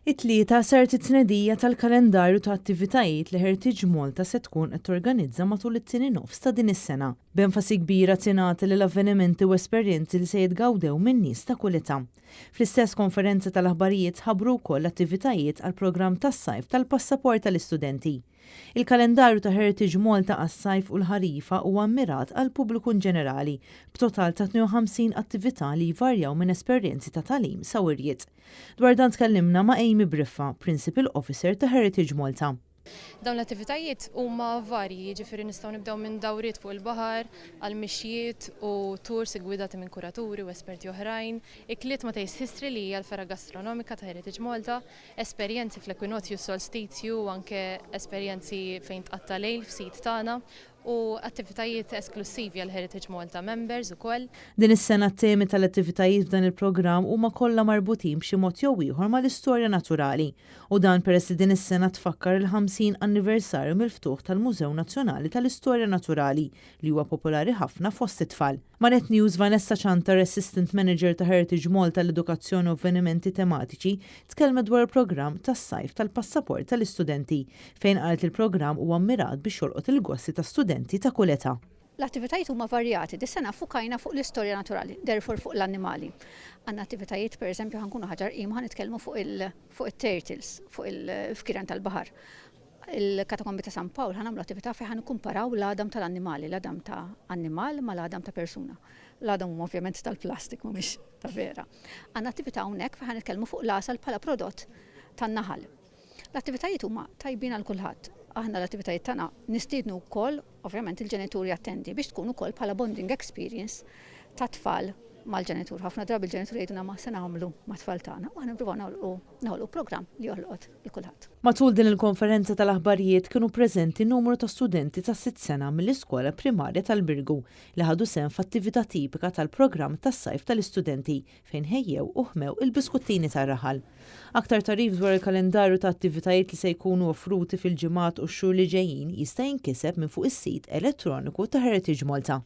It-tlieta sart it-tnedija tal-kalendarju ta' attivitajiet li Heritage Malta se tkun qed torganizza matul it-tieni nofs ta' din is-sena, b'enfasi kbira tingħata lil avvenimenti u esperjenzi li se jitgawdew min-nies ta' kull età. Fl-istess konferenza tal-aħbarijiet ħabbru wkoll attivitajiet għall-programm tas-sajf tal-passaport tal-istudenti. Il-kalendarju ta' Heritage Malta għas-sajf u l-ħarifa huwa mmirat għal pubbliku ġenerali b'total ta' 52 attività li jvarjaw minn esperjenzi ta' tagħlim sa' wirjiet. Dwar dan tkellimna ma' Amy Briffa, Principal Officer ta' Heritage Malta. Dawn l-attivitajiet huma varji, jiġifieri nistgħu nibdew minn dawriet fuq il-baħar, għal mixjiet u tours igwidati minn kuraturi u esperti oħrajn, ikliet ma' Taste History li hija l-fera gastronomika ta' Heritage Malta, esperjenzi fl-Equinoctius Solstizju u anke esperjenzi fejn tqatta' lejl f'sit tagħna u attivitajiet esklusivi għal Heritage Malta members ukoll. Din is-sena t-temi tal-attivitajiet f'dan il-programm huma kollha marbutin b'xi mod jew ieħor mal-istorja naturali u dan peress li din is-sena tfakkar il-50 anniversarju mill-ftuħ tal-Mużew Nazzjonali tal-Istorja Naturali li huwa popolari ħafna fost it-tfal. Maret News Vanessa Chantar, Assistant Manager ta' Heritage Malta l-Edukazzjoni u Avvenimenti Tematiċi, tkellmet dwar il-programm tas-sajf tal-passaport tal-istudenti fejn qalet il-programm huwa mmirat biex jolqot il-gossi ta' studenti ta' kull età. L-attivitajiet huma varjati, dis-sena fukajna fuq l-istorja naturali, therefore fuq l-annimali. Għandna attivitajiet pereżempju ħankunu ħaġar qiem ħanitkellmu fuq il-turtles, fuq il-fkiran tal-baħar. Il-Katakombi ta' San Pawl ħanamlu attività fejn ħanikkumparaw l-għadam tal-annimali, l-għadam ta' annimal ma l-għadam ta' persuna. L-għadam huma ovvjament tal-plastik mhumiex ta' vera. Għandna attività hawnhekk fejn ħanitkellmu fuq l-għasal bħala prodott tan-naħal. L-attivitajiet huma tajbin għal kulħadd. Aħna l-attivitajiet tagħna nistiednu wkoll ovvjament il-ġenituri attendi biex tkun ukoll bħala bonding experience ta' tfal mal-ġenitur. Ħafna drabi il-ġenitur jgħiduna ma se nagħmlu ma' tfal tagħna u aħna nippruvaw nagħmlu programm li joħloq il-kulħadd. Matul din il-konferenza tal-aħbarijiet kienu preżenti numru ta' studenti ta' 6 sena mill-iskola primarja tal-Birgu li ħadu sehem f'attività tipika tal-programm tas-sajf tal-istudenti fejn ħejjew u ħmew il-biskuttini tar-raħal. Aktar tarif dwar il-kalendarju ta' attivitajiet li se jkunu offruti fil-ġimgħat u x-xhur li ġejjin jista' jinkiseb minn fuq is-sit elettroniku ta' Heritage Malta.